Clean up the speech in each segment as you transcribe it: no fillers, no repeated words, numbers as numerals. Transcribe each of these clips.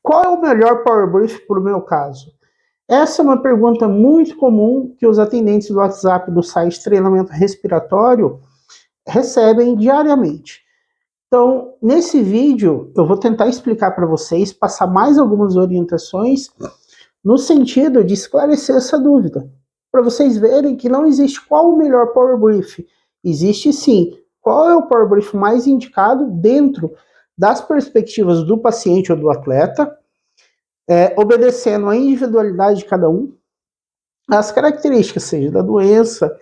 Qual é o melhor Power Brief para o meu caso? Essa é uma pergunta muito comum que os atendentes do WhatsApp do site Treinamento Respiratório recebem diariamente. Então, nesse vídeo, eu vou tentar explicar para vocês, passar mais algumas orientações no sentido de esclarecer essa dúvida, para vocês verem que não existe qual o melhor Power Brief. Existe sim qual é o Power Brief mais indicado dentro das perspectivas do paciente ou do atleta, obedecendo à individualidade de cada um, as características, seja da doença,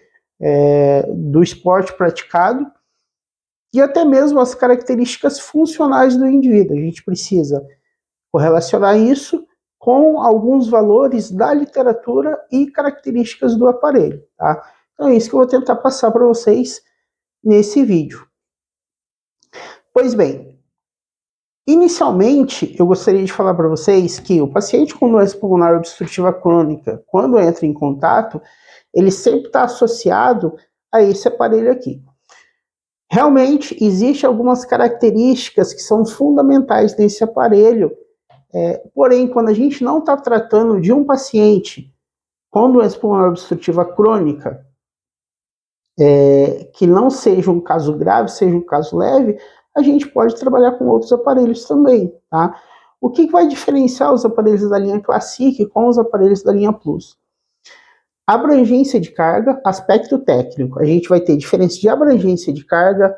do esporte praticado, e até mesmo as características funcionais do indivíduo. A gente precisa correlacionar isso com alguns valores da literatura e características do aparelho, tá? Então é isso que eu vou tentar passar para vocês nesse vídeo. Pois bem, inicialmente eu gostaria de falar para vocês que o paciente com doença pulmonar obstrutiva crônica, quando entra em contato, ele sempre está associado a esse aparelho aqui. Realmente, existem algumas características que são fundamentais nesse aparelho, porém, quando a gente não está tratando de um paciente com doença pulmonar obstrutiva crônica, que não seja um caso grave, seja um caso leve, a gente pode trabalhar com outros aparelhos também, tá? O que vai diferenciar os aparelhos da linha Classic com os aparelhos da linha Plus? Abrangência de carga, aspecto técnico. A gente vai ter diferença de abrangência de carga,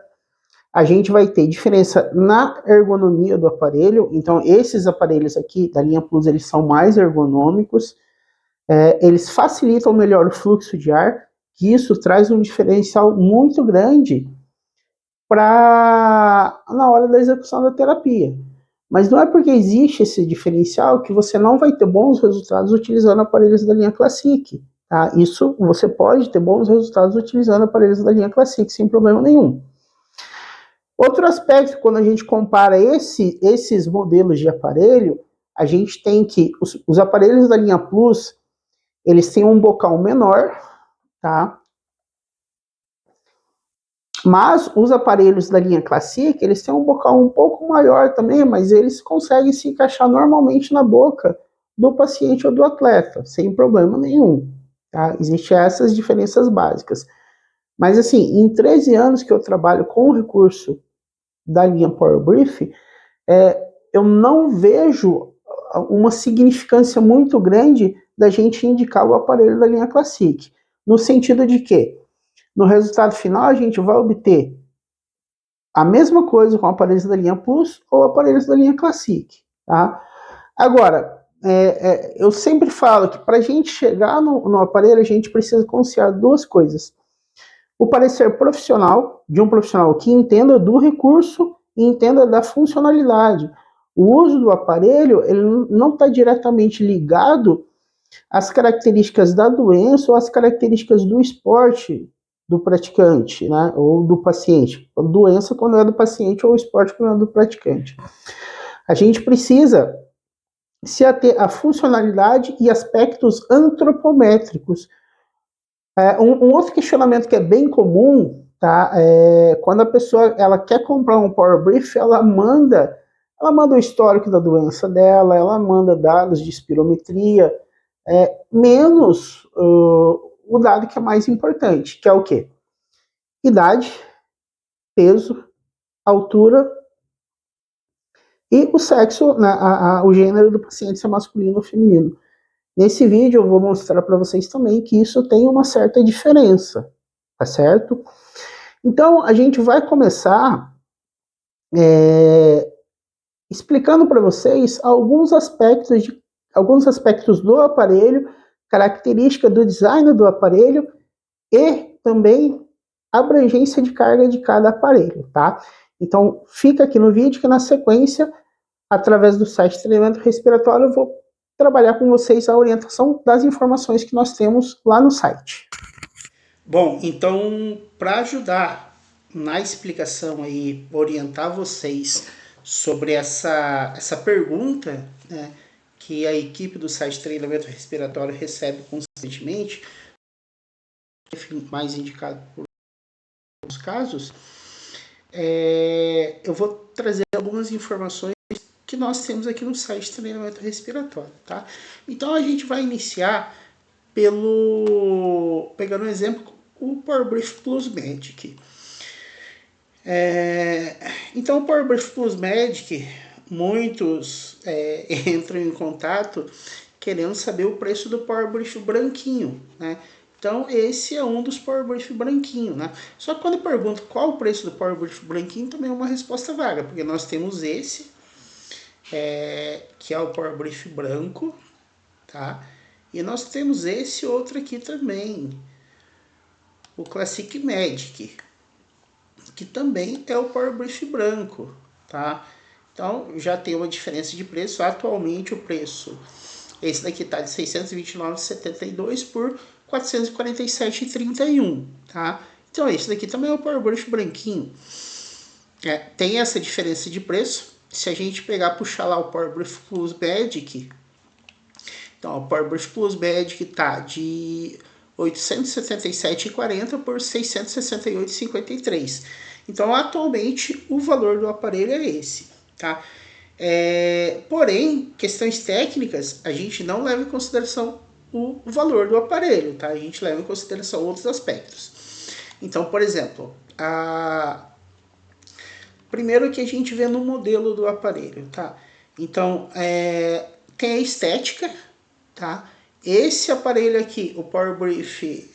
a gente vai ter diferença na ergonomia do aparelho. Então, esses aparelhos aqui da linha Plus, eles são mais ergonômicos, eles facilitam melhor o fluxo de ar, que isso traz um diferencial muito grande na hora da execução da terapia. Mas não é porque existe esse diferencial que você não vai ter bons resultados utilizando aparelhos da linha Classic. Tá? Isso, você pode ter bons resultados utilizando aparelhos da linha Classic, sem problema nenhum. Outro aspecto, quando a gente compara esses modelos de aparelho, a gente tem que os aparelhos da linha Plus, eles têm um bocal menor, tá? Mas os aparelhos da linha Classic, eles têm um bocal um pouco maior também, mas eles conseguem se encaixar normalmente na boca do paciente ou do atleta, sem problema nenhum, tá? Existem essas diferenças básicas. Mas assim, em 13 anos que eu trabalho com o recurso da linha Power Brief, eu não vejo uma significância muito grande da gente indicar o aparelho da linha Classic, no sentido de que, no resultado final, a gente vai obter a mesma coisa com aparelhos da linha Plus ou aparelhos da linha Classic, tá? Agora, eu sempre falo que para a gente chegar no aparelho, a gente precisa considerar duas coisas. O parecer profissional, de um profissional que entenda do recurso e entenda da funcionalidade. O uso do aparelho, ele não está diretamente ligado às características da doença ou às características do esporte do praticante, né, ou do paciente. A doença quando é do paciente ou o esporte quando é do praticante. A gente precisa se ater à funcionalidade e aspectos antropométricos. Um outro questionamento que é bem comum, tá? Quando a pessoa ela quer comprar um Power Brief, ela manda o histórico da doença dela, ela manda dados de espirometria, menos o dado que é mais importante, que é o quê? Idade, peso, altura e o sexo, né, o gênero do paciente, se é masculino ou feminino. Nesse vídeo eu vou mostrar para vocês também que isso tem uma certa diferença, tá certo? Então a gente vai começar explicando para vocês alguns aspectos do aparelho, característica do design do aparelho e também abrangência de carga de cada aparelho, tá? Então fica aqui no vídeo que na sequência, através do site Treinamento Respiratório, eu vou trabalhar com vocês a orientação das informações que nós temos lá no site. Bom, então, para ajudar na explicação aí, orientar vocês sobre essa pergunta, né, que a equipe do site Treinamento Respiratório recebe constantemente, mais indicado por alguns casos, eu vou trazer algumas informações que nós temos aqui no site de treinamento respiratório, tá? Então a gente vai iniciar pegando um exemplo, o PowerBrief Plus Magic. Então o PowerBrief Plus Magic, muitos entram em contato querendo saber o preço do PowerBrief branquinho, né? Então esse é um dos PowerBrief branquinho, né? Só que quando eu pergunto qual o preço do PowerBrief branquinho, também é uma resposta vaga, porque nós temos esse, que é o PowerBrief branco, tá? E nós temos esse outro aqui também, o Classic Magic, que também é o PowerBrief branco, tá? Então já tem uma diferença de preço. Atualmente o preço, esse daqui está de R$ 629,72 por R$ 447,31, tá? Então esse daqui também é o PowerBrief branquinho. Tem essa diferença de preço. Se a gente puxar lá o PowerBrief Plus Magic, então o PowerBrief Plus Magic está de R$ 877,40 por R$ 668,53. Então, atualmente, o valor do aparelho é esse, tá? Porém, questões técnicas, a gente não leva em consideração o valor do aparelho, tá? A gente leva em consideração outros aspectos. Então, por exemplo, primeiro que a gente vê no modelo do aparelho, tá? Então, tem a estética, tá? Esse aparelho aqui, o PowerBrief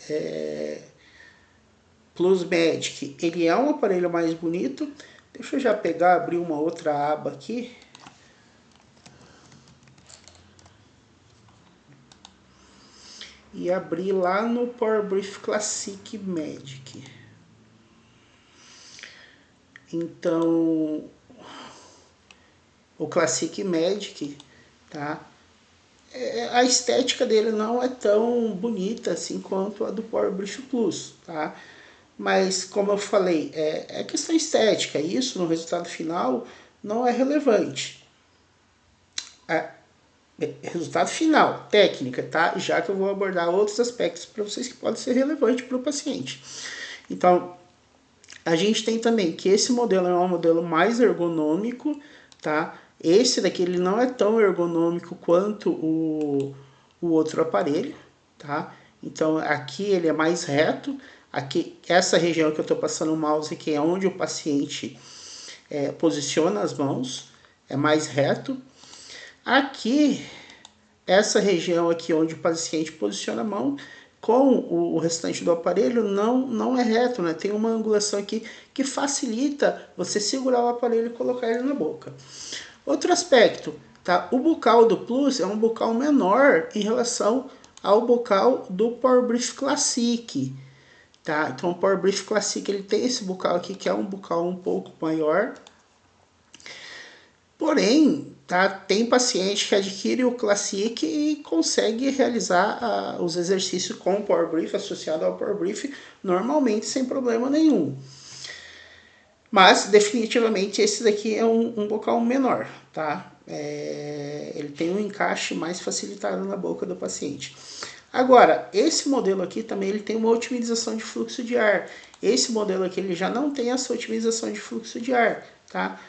Plus Magic, ele é um aparelho mais bonito. Deixa eu já abrir uma outra aba aqui. E abrir lá no PowerBrief Classic Magic. Então, o Classic Magic, tá? A estética dele não é tão bonita assim quanto a do PowerBrief Plus, tá? Mas, como eu falei, é questão estética. Isso, no resultado final, não é relevante. Resultado final, técnica, tá? Já que eu vou abordar outros aspectos para vocês que podem ser relevantes para o paciente. Então, a gente tem também que esse modelo é um modelo mais ergonômico, tá? Esse daqui ele não é tão ergonômico quanto o outro aparelho, tá? Então aqui ele é mais reto. Aqui, essa região que eu estou passando o mouse aqui é onde o paciente posiciona as mãos, é mais reto. Aqui, essa região aqui onde o paciente posiciona a mão, com o restante do aparelho não é reto, né? Tem uma angulação aqui que facilita você segurar o aparelho e colocar ele na boca. Outro aspecto, tá? O bocal do Plus é um bocal menor em relação ao bocal do PowerBrief Classic, tá? Então o PowerBrief Classic ele tem esse bocal aqui que é um bocal um pouco maior. Porém, tá? Tem paciente que adquire o Classic e consegue realizar os exercícios com o PowerBrief, associado ao PowerBrief, normalmente sem problema nenhum. Mas, definitivamente, esse daqui é um bocal menor, tá? Ele tem um encaixe mais facilitado na boca do paciente. Agora, esse modelo aqui também ele tem uma otimização de fluxo de ar. Esse modelo aqui ele já não tem essa otimização de fluxo de ar, tá?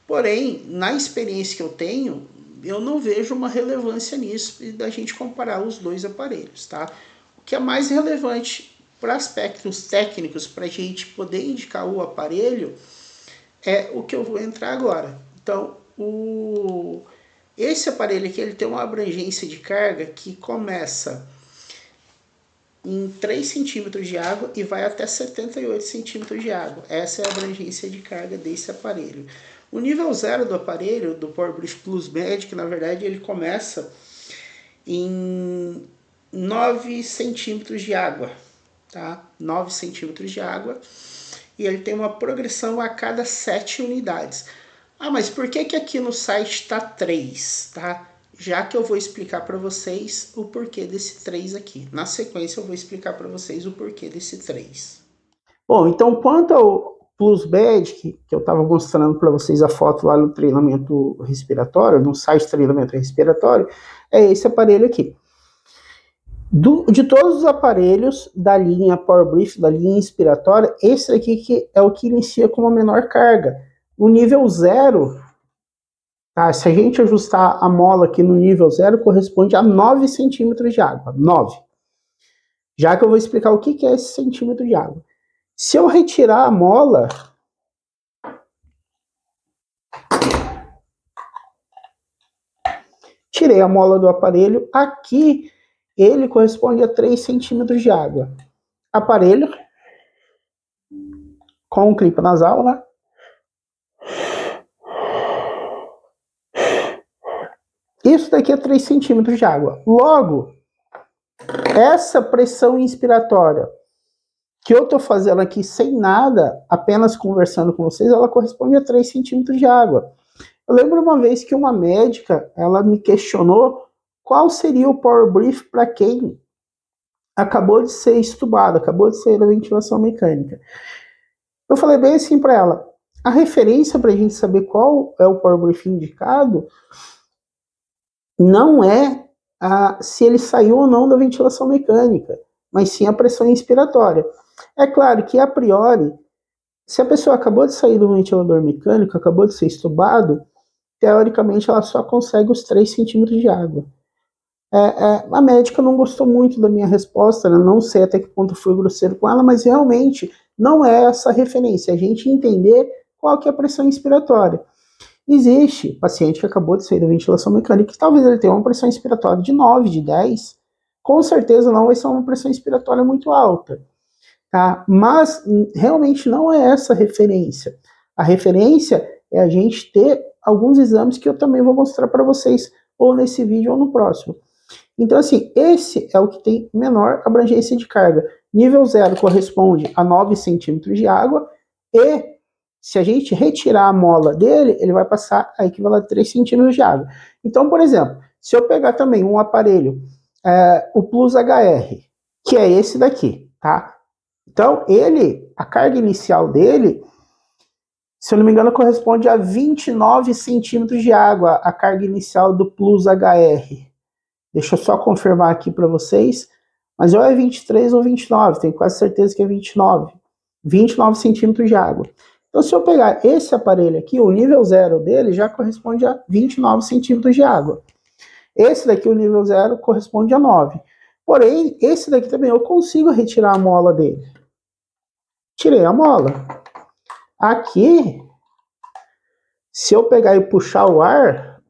Porém, na experiência que eu tenho, eu não vejo uma relevância nisso da gente comparar os dois aparelhos, tá? O que é mais relevante para aspectos técnicos, para a gente poder indicar o aparelho, é o que eu vou entrar agora. Então, esse aparelho aqui ele tem uma abrangência de carga que começa em 3 centímetros de água e vai até 78 centímetros de água. Essa é a abrangência de carga desse aparelho. O nível 0 do aparelho, do PowerBrief Plus Magic, na verdade, ele começa em 9 centímetros de água, tá? 9 centímetros de água. E ele tem uma progressão a cada 7 unidades. Ah, mas por que aqui no site está 3, tá? Já que eu vou explicar para vocês o porquê desse 3 aqui. Na sequência eu vou explicar para vocês o porquê desse 3. Bom, então quanto ao Plus Magic, que eu estava mostrando para vocês a foto lá no treinamento respiratório, no site de treinamento respiratório, é esse aparelho aqui. De todos os aparelhos da linha PowerBrief, da linha inspiratória, esse aqui que é o que inicia com uma menor carga. O nível 0, Tá? Se a gente ajustar a mola aqui no nível 0, corresponde a 9 centímetros de água. 9. Já que eu vou explicar o que é esse centímetro de água. Se eu retirar a mola, tirei a mola do aparelho, aqui ele corresponde a 3 centímetros de água. Aparelho com um clipe nasal, né? Isso daqui é 3 centímetros de água. Logo, essa pressão inspiratória que eu estou fazendo aqui sem nada, apenas conversando com vocês, ela corresponde a 3 centímetros de água. Eu lembro uma vez que uma médica, ela me questionou qual seria o power brief para quem acabou de ser estubado, acabou de sair da ventilação mecânica. Eu falei bem assim para ela, a referência para a gente saber qual é o power brief indicado não é se ele saiu ou não da ventilação mecânica, mas sim a pressão inspiratória. É claro que, a priori, se a pessoa acabou de sair do ventilador mecânico, acabou de ser estubado, teoricamente ela só consegue os 3 centímetros de água. A médica não gostou muito da minha resposta, né? Não sei até que ponto fui grosseiro com ela, mas realmente não é essa referência, a gente entender qual que é a pressão inspiratória. Existe paciente que acabou de sair da ventilação mecânica que talvez ele tenha uma pressão inspiratória de 9, de 10, com certeza não vai ser uma pressão inspiratória muito alta, tá? Mas realmente não é essa a referência. A referência é a gente ter alguns exames que eu também vou mostrar para vocês, ou nesse vídeo ou no próximo. Então, assim, esse é o que tem menor abrangência de carga. Nível 0 corresponde a 9 centímetros de água e se a gente retirar a mola dele, ele vai passar a equivaler a 3 centímetros de água. Então, por exemplo, se eu pegar também um aparelho, o Plus HR, que é esse daqui, tá? Então, a carga inicial dele, se eu não me engano, corresponde a 29 centímetros de água, a carga inicial do Plus HR. Deixa eu só confirmar aqui para vocês, mas ou é 23 ou 29, tenho quase certeza que é 29. 29 centímetros de água. Então, se eu pegar esse aparelho aqui, o nível 0 dele já corresponde a 29 centímetros de água. Esse daqui, o nível 0, corresponde a 9. Porém, esse daqui também eu consigo retirar a mola dele. Tirei a mola. Aqui, se eu pegar e puxar o ar,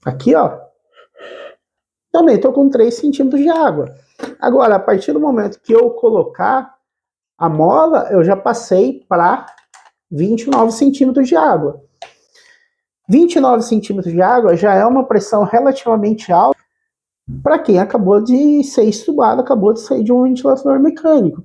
aqui, ó, também estou com 3 centímetros de água. Agora, a partir do momento que eu colocar a mola, eu já passei para 29 centímetros de água. 29 centímetros de água já é uma pressão relativamente alta para quem acabou de ser estubado, acabou de sair de um ventilador mecânico.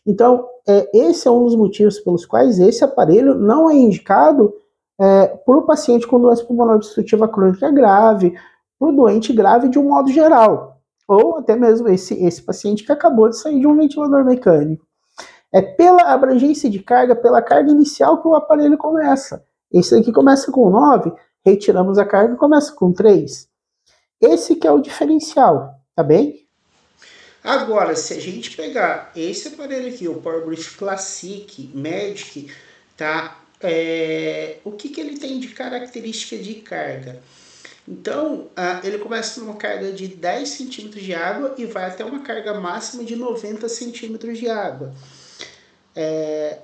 Então, esse é um dos motivos pelos quais esse aparelho não é indicado para o paciente com doença pulmonar obstrutiva crônica grave, para o doente grave de um modo geral, ou até mesmo esse paciente que acabou de sair de um ventilador mecânico. É pela abrangência de carga, pela carga inicial que o aparelho começa. Esse aqui começa com 9, retiramos a carga e começa com 3. Esse que é o diferencial, tá bem? Agora, se a gente pegar esse aparelho aqui, o PowerBrief Classic Magic, tá? O que ele tem de característica de carga? Então, ele começa numa carga de 10 centímetros de água e vai até uma carga máxima de 90 centímetros de água.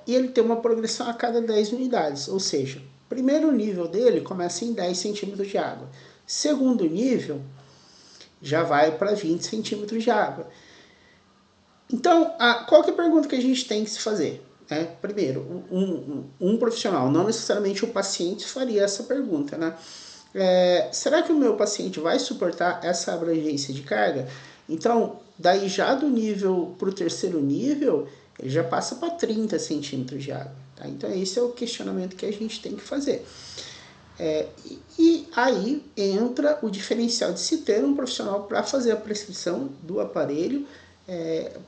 E ele tem uma progressão a cada 10 unidades, ou seja, primeiro nível dele começa em 10 centímetros de água. Segundo nível, já vai para 20 centímetros de água. Então, qual que é a pergunta que a gente tem que se fazer? Primeiro, um profissional, não necessariamente o paciente, faria essa pergunta, né? Será que o meu paciente vai suportar essa abrangência de carga? Então, daí já do nível para o terceiro nível, ele já passa para 30 centímetros de água. Tá? Então, esse é o questionamento que a gente tem que fazer. E aí entra o diferencial de se ter um profissional para fazer a prescrição do aparelho,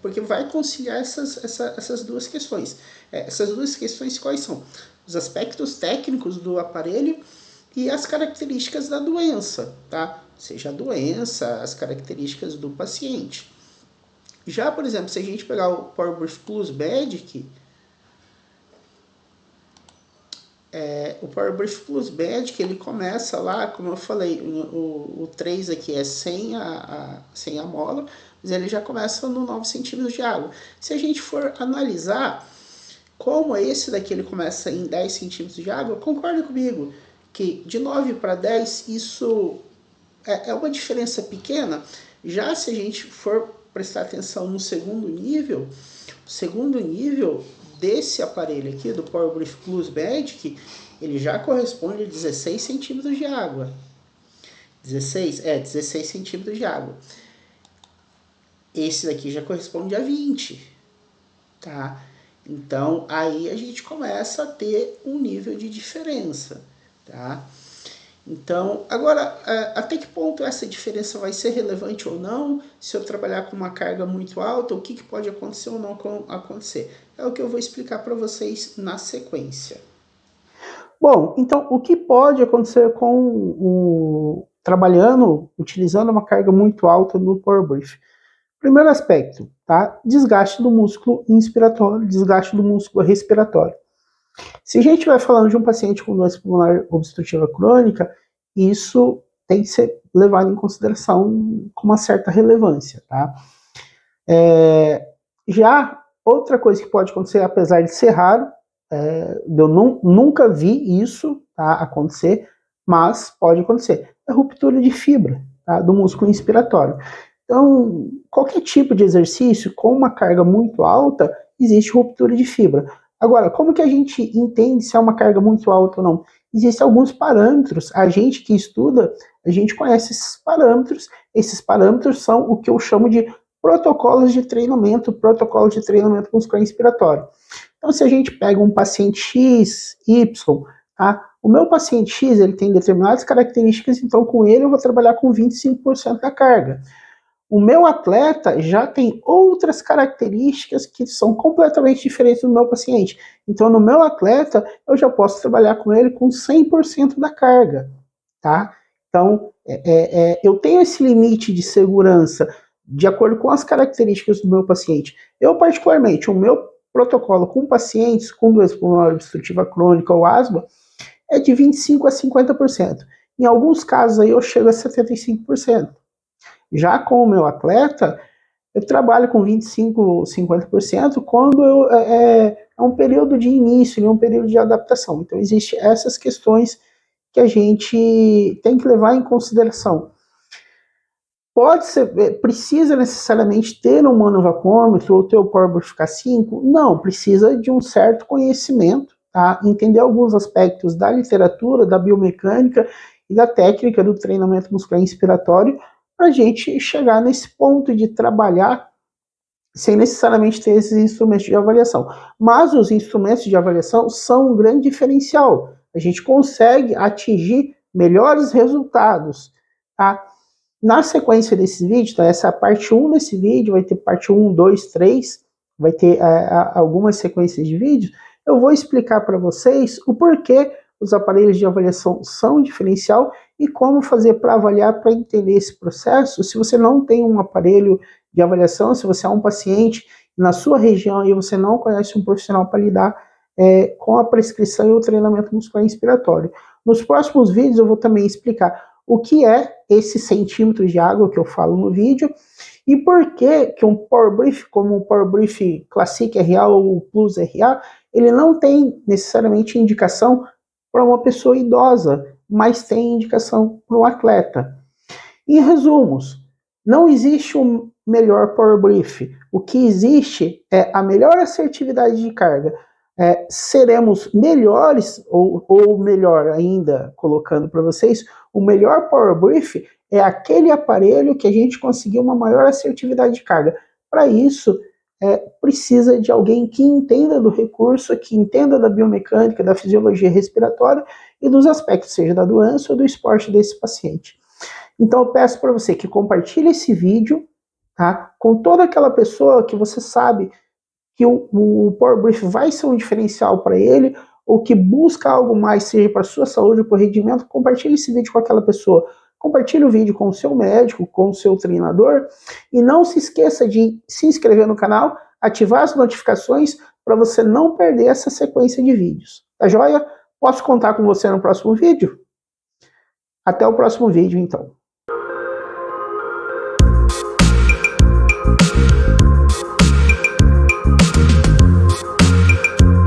porque vai conciliar essas duas questões. Essas duas questões quais são? Os aspectos técnicos do aparelho e as características da doença, tá? Seja a doença, as características do paciente. Já, por exemplo, se a gente pegar o PowerBrief Plus Basic, o Power Brief Plus Basic, ele começa lá, como eu falei, o 3 aqui é sem a mola, mas ele já começa no 9 centímetros de água. Se a gente for analisar como esse daqui ele começa em 10 centímetros de água, concorda comigo que de 9 para 10 isso é uma diferença pequena. Já se a gente for prestar atenção no segundo nível, o segundo nível desse aparelho aqui, do Power Brief Plus Basic, ele já corresponde a 16 centímetros de água. 16 centímetros de água. Esse daqui já corresponde a 20, tá? Então, aí a gente começa a ter um nível de diferença, tá? Então, agora, até que ponto essa diferença vai ser relevante ou não? Se eu trabalhar com uma carga muito alta, o que pode acontecer ou não acontecer? É o que eu vou explicar para vocês na sequência. Bom, então, o que pode acontecer com utilizando uma carga muito alta no Power Brief? Primeiro aspecto, tá? Desgaste do músculo inspiratório, desgaste do músculo respiratório. Se a gente estiver falando de um paciente com doença pulmonar obstrutiva crônica, isso tem que ser levado em consideração com uma certa relevância, tá? Já outra coisa que pode acontecer, apesar de ser raro, eu nunca vi isso, tá, acontecer, mas pode acontecer, é ruptura de fibra, tá, do músculo inspiratório. Então, qualquer tipo de exercício com uma carga muito alta, existe ruptura de fibra. Agora, como que a gente entende se é uma carga muito alta ou não? Existem alguns parâmetros, a gente que estuda, a gente conhece esses parâmetros são o que eu chamo de protocolos de treinamento muscular inspiratório. Então, se a gente pega um paciente X, Y, tá? O meu paciente X, ele tem determinadas características, então com ele eu vou trabalhar com 25% da carga. O meu atleta já tem outras características que são completamente diferentes do meu paciente. Então, no meu atleta, eu já posso trabalhar com ele com 100% da carga, tá? Então, eu tenho esse limite de segurança de acordo com as características do meu paciente. Eu, particularmente, o meu protocolo com pacientes com doença pulmonar obstrutiva crônica ou asma é de 25% a 50%. Em alguns casos aí eu chego a 75%. Já com o meu atleta, eu trabalho com 25%, 50% quando é um período de início, um período de adaptação. Então, existem essas questões que a gente tem que levar em consideração. Precisa necessariamente ter um manovacômetro ou ter o Power Brief K5? Não, precisa de um certo conhecimento, tá? Entender alguns aspectos da literatura, da biomecânica e da técnica do treinamento muscular inspiratório para a gente chegar nesse ponto de trabalhar sem necessariamente ter esses instrumentos de avaliação. Mas os instrumentos de avaliação são um grande diferencial. A gente consegue atingir melhores resultados, tá? Na sequência desse vídeo, tá? Essa é a parte 1 desse vídeo, vai ter parte 1, 2, 3, vai ter algumas sequências de vídeos. Eu vou explicar para vocês o porquê os aparelhos de avaliação são diferencial e como fazer para avaliar, para entender esse processo. Se você não tem um aparelho de avaliação, se você é um paciente na sua região e você não conhece um profissional para lidar com a prescrição e o treinamento muscular inspiratório. Nos próximos vídeos eu vou também explicar o que é esse centímetro de água que eu falo no vídeo e por que um Power Brief, como o Power Brief Classic RA ou Plus RA, ele não tem necessariamente indicação para uma pessoa idosa, mas tem indicação para um atleta. Em resumos, não existe um melhor Power Brief. O que existe é a melhor assertividade de carga. Seremos melhores, ou melhor ainda, colocando para vocês, o melhor Power Brief é aquele aparelho que a gente conseguiu uma maior assertividade de carga. Para isso, precisa de alguém que entenda do recurso, que entenda da biomecânica, da fisiologia respiratória e dos aspectos, seja da doença ou do esporte desse paciente. Então eu peço para você que compartilhe esse vídeo, tá, com toda aquela pessoa que você sabe que o Power Brief vai ser um diferencial para ele, ou que busca algo mais, seja para a sua saúde ou para o rendimento. Compartilhe esse vídeo com aquela pessoa. Compartilhe o vídeo com o seu médico, com o seu treinador, e não se esqueça de se inscrever no canal, ativar as notificações para você não perder essa sequência de vídeos. Tá joia? Posso contar com você no próximo vídeo? Até o próximo vídeo, então.